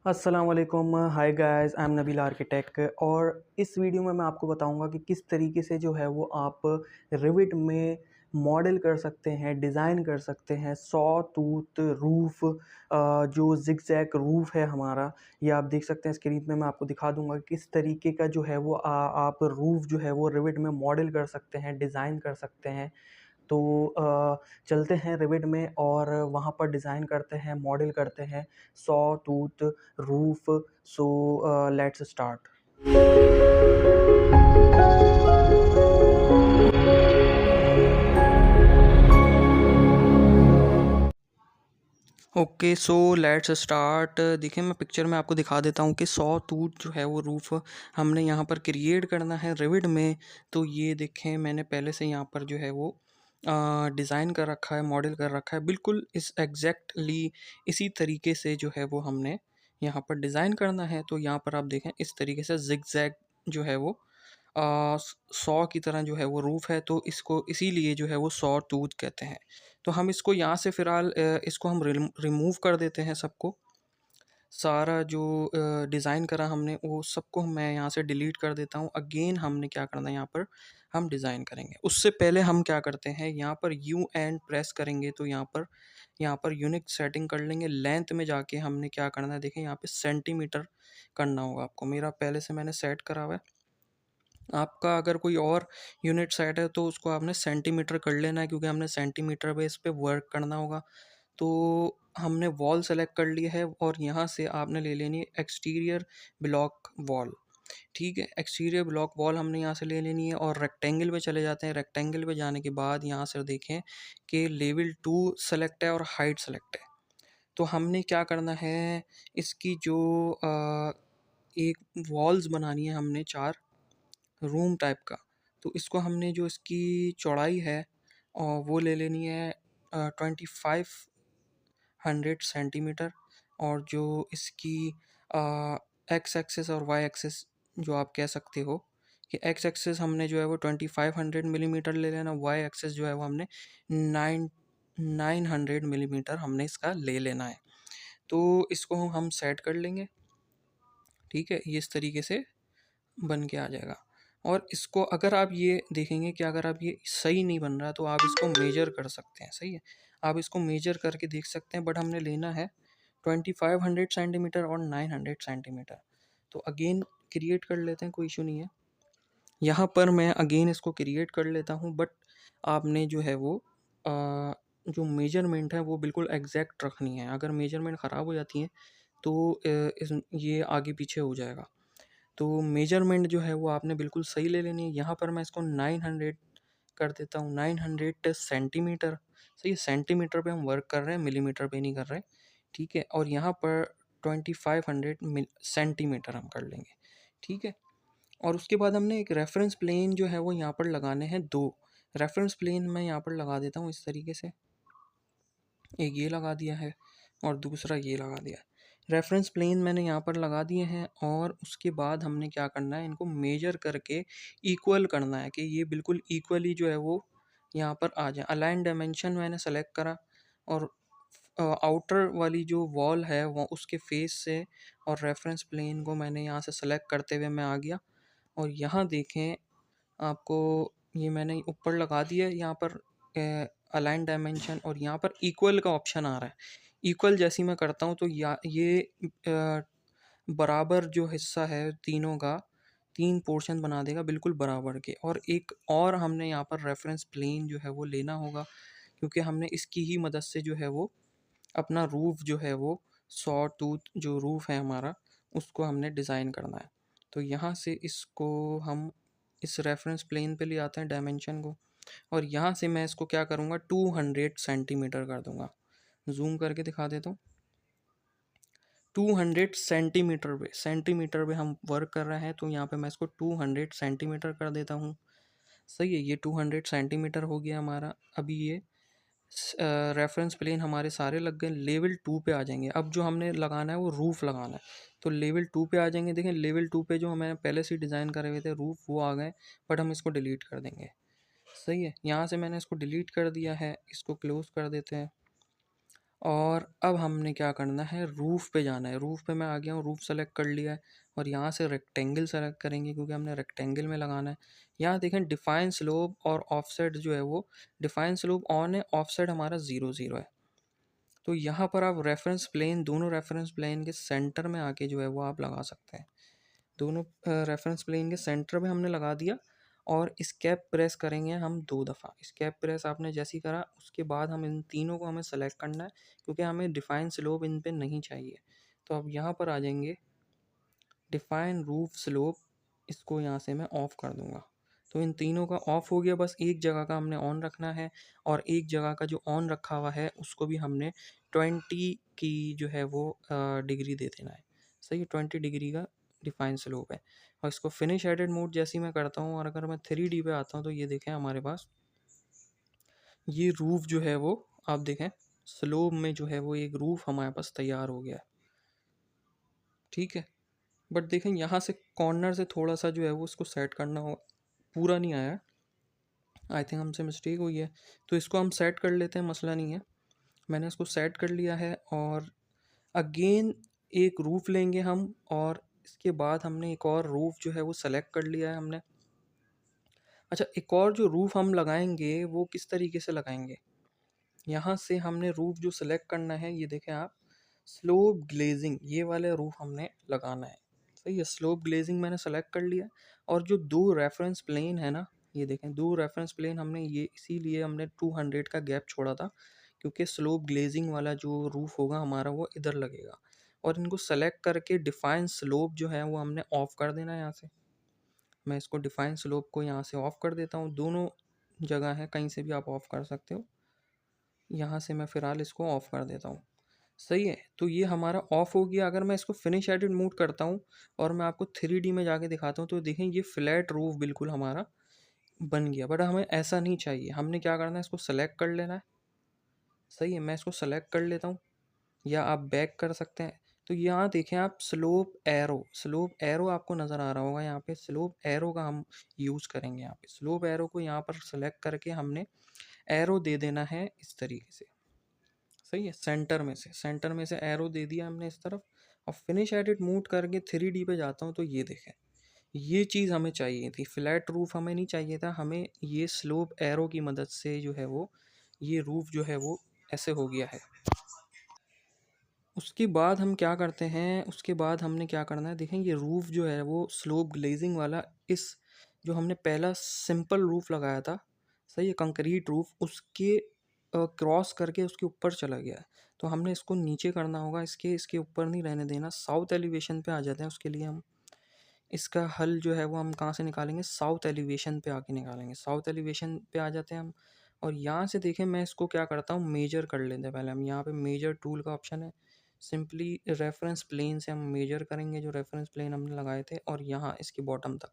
अस्सलाम वालेकुम, hi guys, I am Nabeel architect. और इस वीडियो में मैं आपको बताऊंगा कि किस तरीके से जो है वो आप रिविट में मॉडल कर सकते हैं, डिज़ाइन कर सकते हैं सॉ टूथ रूफ। जो जिगजैग रूफ है हमारा, ये आप देख सकते हैं स्क्रीन पे। मैं आपको दिखा दूंगा कि किस तरीके का जो है वो आप रूफ जो है वो रिविट में मॉडल कर सकते हैं, डिज़ाइन कर सकते हैं। तो चलते हैं रिविड में और वहाँ पर डिज़ाइन करते हैं, मॉडल करते हैं saw tooth roof. So let's start. Okay, so let's start. देखिए, मैं पिक्चर में आपको दिखा देता हूँ कि सॉ टूथ जो है वो रूफ हमने यहाँ पर क्रिएट करना है रिविड में। तो ये देखें, मैंने पहले से यहाँ पर जो है वो डिज़ाइन कर रखा है, मॉडल कर रखा है। बिल्कुल इस एग्जैक्टली इसी तरीके से जो है वो हमने यहाँ पर डिज़ाइन करना है। तो यहाँ पर आप देखें, इस तरीके से जिगजैग जो है वो सॉ की तरह जो है वो रूफ है। तो इसको इसीलिए जो है वो सॉ टूथ कहते हैं। तो हम इसको यहाँ से फ़िलहाल इसको हम रिमूव कर देते हैं सबको। सारा जो डिज़ाइन करा हमने वो सबको मैं यहाँ से डिलीट कर देता हूँ। अगेन हमने क्या करना है, यहाँ पर हम डिज़ाइन करेंगे। उससे पहले हम क्या करते हैं, यहाँ पर यू एंड प्रेस करेंगे तो यहाँ पर यूनिक सेटिंग कर लेंगे। लेंथ में जाके हमने क्या करना है, देखें यहाँ पे सेंटीमीटर करना होगा आपको। मेरा पहले से मैंने सेट करा हुआ है। आपका अगर कोई और यूनिट सेट है तो उसको आपने सेंटीमीटर कर लेना है, क्योंकि हमने सेंटीमीटर बेस पे वर्क करना होगा। तो हमने वॉल सेलेक्ट कर ली है और यहाँ से आपने ले लेनी है एक्सटीरियर ब्लॉक वॉल। ठीक है, एक्सटीरियर ब्लॉक वॉल हमने यहाँ से ले लेनी है और रेक्टेंगल पे चले जाते हैं। रेक्टेंगल पे जाने के बाद यहाँ से देखें कि लेवल 2 सेलेक्ट है और हाइट सेलेक्ट है। तो हमने क्या करना है, इसकी जो एक वॉल्स बनानी है हमने 4 रूम टाइप का। तो इसको हमने जो इसकी चौड़ाई है और वो ले लेनी है 2500 सेंटीमीटर। और जो इसकी एक्स एक्सेस और वाई एक्सेस जो आप कह सकते हो कि एक्स एक्सेस हमने जो है वो 2500 मिलीमीटर ले लेना, वाई एक्सेस जो है वो हमने 900 मिलीमीटर हमने इसका ले लेना है। तो इसको हम सेट कर लेंगे। ठीक है, ये इस तरीके से बन के आ जाएगा। और इसको अगर आप ये देखेंगे कि अगर आप ये सही नहीं बन रहा तो आप इसको मेजर कर सकते हैं। सही है, आप इसको मेजर करके देख सकते हैं। बट हमने लेना है 2500 सेंटीमीटर और 900 सेंटीमीटर। तो अगेन क्रिएट कर लेते हैं, कोई इशू नहीं है। यहाँ पर मैं अगेन इसको क्रिएट कर लेता हूँ। बट आपने जो है वो जो मेजरमेंट है वो बिल्कुल एग्जैक्ट रखनी है। अगर मेजरमेंट ख़राब हो जाती है तो ये आगे पीछे हो जाएगा। तो मेजरमेंट जो है वो आपने बिल्कुल सही ले लेनी है। यहाँ पर मैं इसको 900 कर देता हूँ, 900 सेंटीमीटर। सही है, सेंटीमीटर पे हम वर्क कर रहे हैं, मिलीमीटर पे नहीं कर रहे। ठीक है, और यहाँ पर 2500 सेंटीमीटर हम कर लेंगे। ठीक है, और उसके बाद हमने एक रेफरेंस प्लेन जो है वो यहाँ पर लगाने हैं 2 रेफरेंस प्लेन मैं यहाँ पर लगा देता हूँ इस तरीके से। एक ये लगा दिया है और दूसरा ये लगा दिया है। रेफरेंस प्लेन मैंने यहाँ पर लगा दिए हैं और उसके बाद हमने क्या करना है, इनको मेजर करके इक्वल करना है कि ये बिल्कुल इक्वली जो है वो यहाँ पर आ जाए। अलाइन डायमेंशन मैंने सेलेक्ट करा और आउटर वाली जो वॉल है वो उसके फेस से और रेफरेंस प्लेन को मैंने यहाँ से सेलेक्ट करते हुए मैं आ गया। और यहाँ देखें, आपको ये मैंने ऊपर लगा दिया है यहाँ पर अलाइन डायमेंशन, और यहाँ पर इक्वल का ऑप्शन आ रहा है। इक्वल जैसी मैं करता हूँ तो ये बराबर जो हिस्सा है तीनों का 3 पोर्शन बना देगा बिल्कुल बराबर के। और एक और हमने यहाँ पर रेफरेंस प्लेन जो है वो लेना होगा, क्योंकि हमने इसकी ही मदद से जो है वो अपना रूफ जो है वो सॉ टूथ जो रूफ है हमारा उसको हमने डिज़ाइन करना है। तो यहाँ से इसको हम इस रेफरेंस प्लेन पे ले आते हैं डायमेंशन को, और यहाँ से मैं इसको क्या करूँगा 200 सेंटीमीटर कर दूँगा। जूम करके दिखा देता हूँ। 200 सेंटीमीटर पे हम वर्क कर रहे हैं, तो यहाँ पे मैं इसको 200 सेंटीमीटर कर देता हूँ। सही है, ये 200 सेंटीमीटर हो गया हमारा। अभी ये रेफरेंस प्लेन हमारे सारे लग गए। लेवल 2 पे आ जाएंगे। अब जो हमने लगाना है वो रूफ़ लगाना है। तो लेवल 2 पे आ जाएंगे। देखें, लेवल 2 पे जो हमें पहले से डिज़ाइन करे हुए थे रूफ़ वो आ गए, बट हम इसको डिलीट कर देंगे। सही है, यहाँ से मैंने इसको डिलीट कर दिया है, इसको क्लोज़ कर देते हैं। और अब हमने क्या करना है, रूफ़ पे जाना है। रूफ़ पे मैं आ गया हूँ, रूफ़ सेलेक्ट कर लिया है और यहाँ से रेक्टेंगल सेलेक्ट करेंगे क्योंकि हमने रेक्टेंगल में लगाना है। यहाँ देखें डिफाइन स्लोप और ऑफसेट जो है वो, डिफाइन स्लोप ऑन है, ऑफसेट हमारा 0 0 है। तो यहाँ पर आप रेफरेंस प्लेन, दोनों रेफरेंस प्लेन के सेंटर में आके जो है वो आप लगा सकते हैं। दोनों रेफरेंस प्लेन के सेंटर में हमने लगा दिया और एस्केप प्रेस करेंगे हम 2 दफ़ा। एस्केप प्रेस आपने जैसे ही करा उसके बाद हम इन तीनों को हमें सेलेक्ट करना है क्योंकि हमें डिफाइन स्लोप इन पे नहीं चाहिए। तो अब यहाँ पर आ जाएंगे डिफाइन रूफ स्लोप, इसको यहाँ से मैं ऑफ़ कर दूँगा। तो इन तीनों का ऑफ़ हो गया, बस एक जगह का हमने ऑन रखना है और एक जगह का जो ऑन रखा हुआ है उसको भी हमने 20 की जो है वो डिग्री दे देना है। सही है, 20 डिग्री का डिफाइन स्लोप है। और इसको फिनिश एडिट मोड जैसे ही मैं करता हूँ और अगर मैं 3D पे आता हूँ तो ये देखें हमारे पास ये रूफ जो है वो, आप देखें स्लोप में जो है वो एक रूफ हमारे पास तैयार हो गया है। ठीक है, बट देखें यहाँ से कॉर्नर से थोड़ा सा जो है वो उसको सेट करना हो, पूरा नहीं आया है। आई थिंक हमसे मिस्टेक हुई है, तो इसको हम सेट कर लेते हैं, मसला नहीं है। मैंने इसको सेट कर लिया है और अगेन एक रूफ़ लेंगे हम और इसके बाद हमने एक और रूफ़ जो है वो सेलेक्ट कर लिया है हमने। अच्छा, एक और जो रूफ़ हम लगाएंगे वो किस तरीके से लगाएंगे, यहाँ से हमने रूफ़ जो सेलेक्ट करना है, ये देखें आप, स्लोप ग्लेजिंग ये वाले रूफ़ हमने लगाना है। सही है, स्लोप ग्लेजिंग मैंने सेलेक्ट कर लिया और जो दो रेफरेंस प्लेन है ना, ये देखें दो रेफरेंस प्लेन हमने ये इसीलिए हमने 200 का गैप छोड़ा था क्योंकि स्लोप ग्लेजिंग वाला जो रूफ़ होगा हमारा वो इधर लगेगा। और इनको सेलेक्ट करके डिफाइन स्लोप जो है वो हमने ऑफ़ कर देना है यहाँ से। मैं इसको डिफाइन स्लोप को यहाँ से ऑफ़ कर देता हूँ, दोनों जगह है, कहीं से भी आप ऑफ़ कर सकते हो। यहाँ से मैं फ़िलहाल इसको ऑफ़ कर देता हूँ। सही है, तो ये हमारा ऑफ़ हो गया। अगर मैं इसको फिनिश एडिट मोड करता हूँ और मैं आपको 3D में जाके दिखाता हूँ तो देखें ये फ्लैट रूफ बिल्कुल हमारा बन गया, बट हमें ऐसा नहीं चाहिए। हमने क्या करना है, इसको सेलेक्ट कर लेना है। सही है, मैं इसको सेलेक्ट कर लेता हूँ या आप बैक कर सकते हैं। तो यहाँ देखें आप स्लोप एरो आपको नज़र आ रहा होगा, यहाँ पे स्लोप एरो का हम यूज़ करेंगे। यहाँ पे स्लोप एरो को यहाँ पर सेलेक्ट करके हमने एरो दे देना है इस तरीके से। सही है, सेंटर में से एरो दे दिया हमने इस तरफ और फिनिश एडिट मूव करके 3D पे जाता हूँ तो ये देखें, ये चीज़ हमें चाहिए थी। फ्लैट रूफ हमें नहीं चाहिए था, हमें ये स्लोप एरो की मदद से जो है वो ये रूफ जो है वो ऐसे हो गया है। उसके बाद हम क्या करते हैं, उसके बाद हमने क्या करना है, देखें ये रूफ जो है वो स्लोप ग्लेजिंग वाला, इस जो हमने पहला सिंपल रूफ लगाया था, सही है, कंक्रीट रूफ, उसके क्रॉस करके उसके ऊपर चला गया है। तो हमने इसको नीचे करना होगा, इसके इसके ऊपर नहीं रहने देना। साउथ एलिवेशन पे आ जाते हैं, उसके लिए हम इसका हल जो है वो हम कहाँ से निकालेंगे, साउथ एलिवेशन पे आके निकालेंगे। साउथ एलिवेशन पे आ जाते हैं हम और यहाँ से देखें मैं इसको क्या करता हूँ, मेजर कर लेते हैं पहले हम। यहाँ पे मेजर टूल का ऑप्शन है, सिंपली रेफरेंस प्लेन से हम मेजर करेंगे जो रेफरेंस प्लेन हमने लगाए थे और यहाँ इसके बॉटम तक,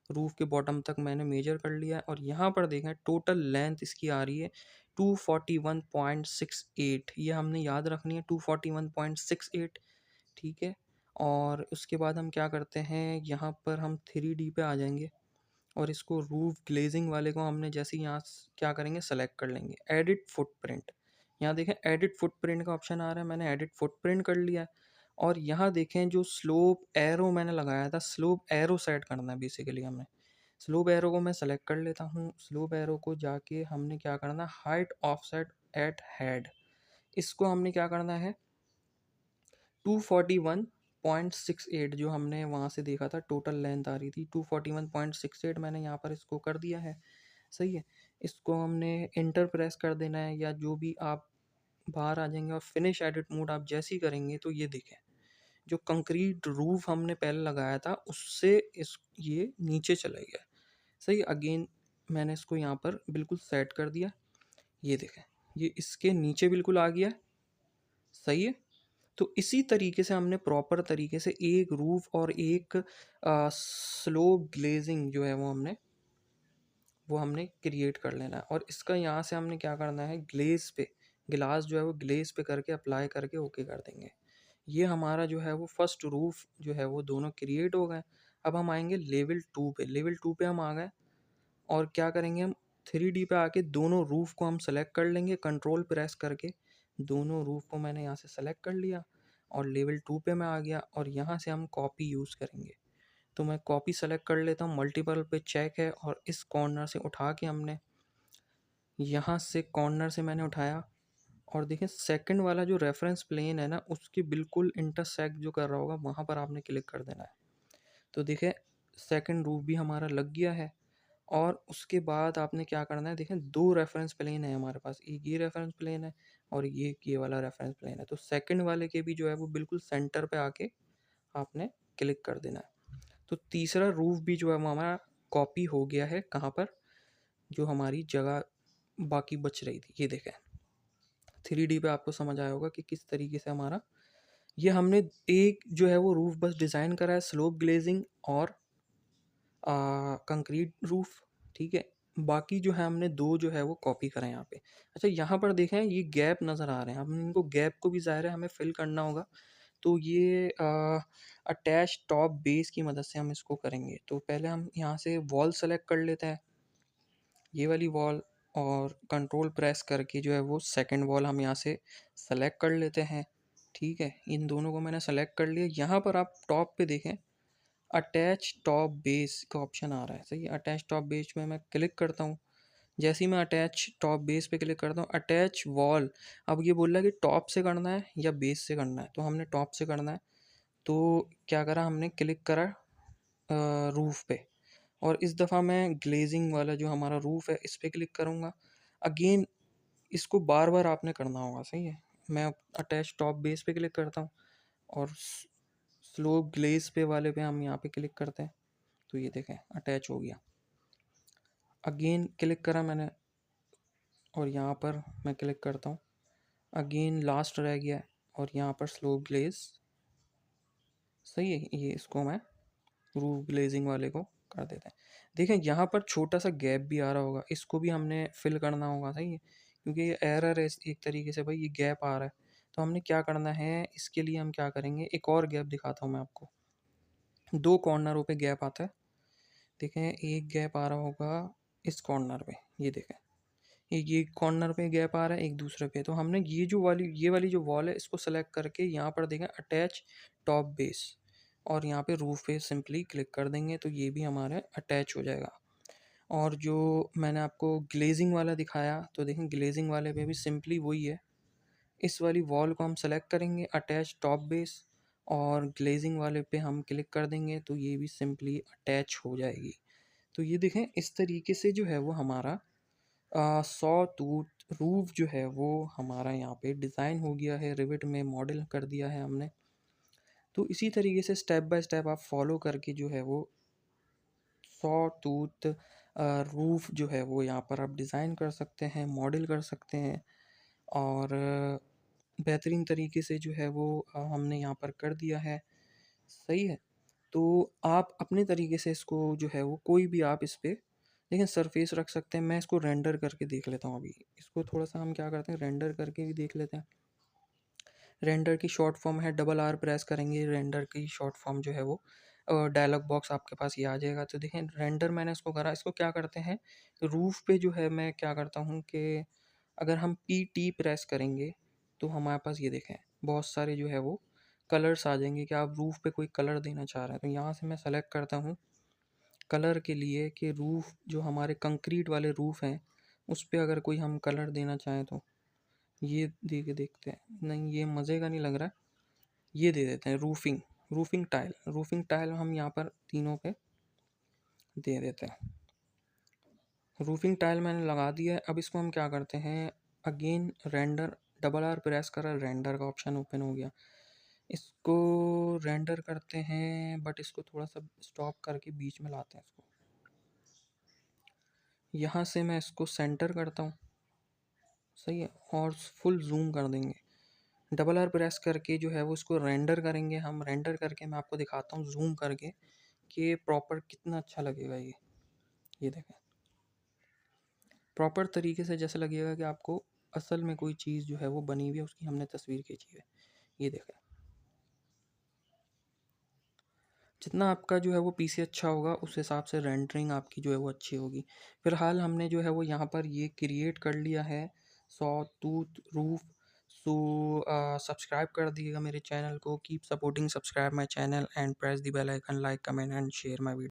रूफ के बॉटम तक मैंने मेजर कर लिया है। और यहाँ पर देखें टोटल लेंथ इसकी आ रही है 241.68, ये हमने याद रखनी है 241.68। ठीक है, और उसके बाद हम क्या करते हैं, यहाँ पर हम 3D पे आ जाएंगे और इसको रूफ ग्लेजिंग वाले को हमने जैसे ही यहाँ क्या करेंगे, सेलेक्ट कर लेंगे, एडिट फुटप्रिंट। यहाँ देखें एडिट फुटप्रिंट का ऑप्शन आ रहा है, मैंने एडिट फुटप्रिंट कर लिया है। और यहाँ देखें जो स्लोप एरो मैंने लगाया था, स्लोप एरो सेट करना है बेसिकली हमने। स्लोप एरो को मैं सेलेक्ट कर लेता हूँ, स्लोप एरो को जाके हमने क्या करना, हाइट ऑफसेट एट हेड, इसको हमने क्या करना है 241.68, जो हमने वहाँ से देखा था टोटल लेंथ आ रही थी 241.68, मैंने यहाँ पर इसको कर दिया है। सही है, इसको हमने इंटर प्रेस कर देना है या जो भी, आप बाहर आ जाएंगे और फिनिश एडिट मोड आप जैसे ही करेंगे तो ये देखें जो कंक्रीट रूफ हमने पहले लगाया था उससे इस ये नीचे चला गया। सही, अगेन मैंने इसको यहाँ पर बिल्कुल सेट कर दिया, ये देखें ये इसके नीचे बिल्कुल आ गया। सही है, तो इसी तरीके से हमने प्रॉपर तरीके से एक रूफ और एक स्लोप ग्लेजिंग जो है वो हमने क्रिएट कर लेना है। और इसका यहाँ से हमने क्या करना है, ग्लेज पे, गिलास जो है वो ग्लेज पे करके अप्लाई करके ओके कर देंगे। ये हमारा जो है वो फर्स्ट रूफ जो है वो दोनों क्रिएट हो गए। अब हम आएंगे लेवल 2 पे, लेवल 2 पे हम आ गए और क्या करेंगे हम 3D पे आके दोनों रूफ को हम सेलेक्ट कर लेंगे कंट्रोल प्रेस करके, दोनों रूफ को मैंने यहाँ से सेलेक्ट कर लिया और लेवल 2 पे मैं आ गया और यहाँ से हम कॉपी यूज़ करेंगे। तो मैं कॉपी सेलेक्ट कर लेता हूँ, मल्टीपल पे चेक है और इस कॉर्नर से उठा के हमने यहाँ से कॉर्नर से मैंने उठाया और देखिए सेकंड वाला जो रेफरेंस प्लेन है ना, उसके बिल्कुल इंटरसेक्ट जो कर रहा होगा वहाँ पर आपने क्लिक कर देना है। तो देखिए सेकंड रूफ भी हमारा लग गया है। और उसके बाद आपने क्या करना है, देखें 2 रेफरेंस प्लेन है हमारे पास, एक ये रेफरेंस प्लेन है और ये वाला रेफरेंस प्लेन है। तो सेकंड वाले के भी जो है वो बिल्कुल सेंटर पे आके आपने क्लिक कर देना है। तो तीसरा रूफ भी जो है वो हमारा कॉपी हो गया है, कहाँ पर, जो हमारी जगह बाकी बच रही थी। ये देखें 3D पे आपको समझ आया होगा कि किस तरीके से हमारा ये हमने एक जो है वो रूफ बस डिज़ाइन करा है, स्लोप ग्लेजिंग और कंक्रीट रूफ, ठीक है। बाकी जो है हमने 2 जो है वो कॉपी करा है यहाँ पे। अच्छा यहाँ पर देखें ये गैप नज़र आ रहे हैं, हम इनको गैप को भी ज़ाहिर है हमें फिल करना होगा। तो ये अटैच टॉप बेस की मदद से हम इसको करेंगे। तो पहले हम यहाँ से वॉल सेलेक्ट कर लेते हैं, ये वाली वॉल, और कंट्रोल प्रेस करके जो है वो सेकंड वॉल हम यहाँ से सेलेक्ट कर लेते हैं, ठीक है। इन दोनों को मैंने सेलेक्ट कर लिया। यहाँ पर आप टॉप पे देखें अटैच टॉप बेस का ऑप्शन आ रहा है, सही है। अटैच टॉप बेस में मैं क्लिक करता हूँ। जैसे ही मैं अटैच टॉप बेस पे क्लिक करता हूँ, अटैच वॉल, अब ये बोल रहा है कि टॉप से करना है या बेस से करना है, तो हमने टॉप से करना है। तो क्या करा हमने, क्लिक करा रूफ पे, और इस दफ़ा मैं ग्लेजिंग वाला जो हमारा रूफ है इस पे क्लिक करूँगा। अगेन इसको बार बार आपने करना होगा, सही है। मैं अटैच टॉप बेस पे क्लिक करता हूँ और स्लोप ग्लेज पे वाले पे हम यहाँ पे क्लिक करते हैं। तो ये देखें अटैच हो गया। अगेन क्लिक करा मैंने और यहाँ पर मैं क्लिक करता हूँ, अगेन लास्ट रह गया है और यहाँ पर स्लोप ग्लेज, सही है। ये इसको मैं रूफ ग्लेजिंग वाले को कर देते हैं। देखें यहाँ पर छोटा सा गैप भी आ रहा होगा, इसको भी हमने फिल करना होगा, सही है। क्योंकि ये एरर है एक तरीके से, भाई ये गैप आ रहा है। तो हमने क्या करना है, इसके लिए हम क्या करेंगे, एक और गैप दिखाता हूँ मैं आपको। 2 कॉर्नरों पे गैप आता है, देखें एक गैप आ रहा होगा इस कॉर्नर पे, ये देखें ये कॉर्नर पे गैप आ रहा है, एक दूसरे पे। तो हमने ये वाली जो वॉल है इसको सेलेक्ट करके यहाँ पर देखें अटैच टॉप बेस, और यहाँ पे रूफ पे सिंपली क्लिक कर देंगे तो ये भी हमारे अटैच हो जाएगा। और जो मैंने आपको ग्लेजिंग वाला दिखाया, तो देखें ग्लेजिंग वाले पे भी सिंपली वही है। इस वाली वॉल को हम सेलेक्ट करेंगे अटैच टॉप बेस, और ग्लेजिंग वाले पे हम क्लिक कर देंगे तो ये भी सिंपली अटैच हो जाएगी। तो ये देखें इस तरीके से जो है वो हमारा 100 टूथ रूफ जो है वो हमारा यहाँ पे डिज़ाइन हो गया है, रिविट में मॉडल कर दिया है हमने। तो इसी तरीके से स्टेप बाय स्टेप आप फॉलो करके जो है वो 100 टूथ रूफ जो है वो यहाँ पर आप डिज़ाइन कर सकते हैं, मॉडल कर सकते हैं। और बेहतरीन तरीके से जो है वो हमने यहाँ पर कर दिया है, सही है। तो आप अपने तरीके से इसको जो है वो कोई भी आप इस पे लेकिन सरफेस रख सकते हैं। मैं इसको रेंडर करके देख लेता हूँ अभी। इसको थोड़ा-सा हम क्या करते हैं, रेंडर करके भी देख लेते हैं। रेंडर की शॉर्ट फॉर्म है, डबल आर प्रेस करेंगे, रेंडर की शॉर्ट फॉर्म जो है वो डायलॉग बॉक्स आपके पास ये आ जाएगा। तो देखें रेंडर मैंने इसको करा। इसको क्या करते हैं, रूफ पे जो है मैं क्या करता हूँ कि अगर हम पी प्रेस करेंगे तो हमारे पास ये देखें बहुत सारे जो है वो कलर्स आ जाएंगे कि आप रूफ पे कोई कलर देना चाह रहे हैं। तो यहाँ से मैं सेलेक्ट करता हूँ कलर के लिए कि रूफ जो हमारे कंक्रीट वाले रूफ हैं उस पे अगर कोई हम कलर देना चाहें तो ये दे के देखते हैं। नहीं ये मज़े का नहीं लग रहा, ये दे देते हैं रूफिंग, रूफिंग टाइल हम यहाँ पर तीनों पे दे देते हैं। रूफिंग टाइल मैंने लगा दिया है। अब इसको हम क्या करते हैं, again render, double R press करा, रेंडर का ऑप्शन ओपन हो गया। इसको रेंडर करते हैं बट इसको थोड़ा सा स्टॉप करके बीच में लाते हैं इसको। यहाँ से मैं इसको सेंटर करता हूँ, सही है, और फुल जूम कर देंगे। डबल आर प्रेस करके जो है वो इसको रेंडर करेंगे। हम रेंडर करके मैं आपको दिखाता हूँ जूम करके कि प्रॉपर कितना अच्छा लगेगा ये देखें प्रॉपर तरीके से, जैसे लगेगा कि आपको असल में कोई चीज़ जो है वो बनी हुई है, उसकी हमने तस्वीर खींची है। ये देखें जितना आपका जो है वो पीसी अच्छा होगा उस हिसाब से रेंडरिंग आपकी जो है वो अच्छी होगी। फिलहाल हमने जो है वो यहाँ पर ये क्रिएट कर लिया है 100 टूथ रूफ तो सब्सक्राइब कर दिएगा मेरे चैनल को। Keep supporting, subscribe my channel and press the bell icon, like, comment and share my video.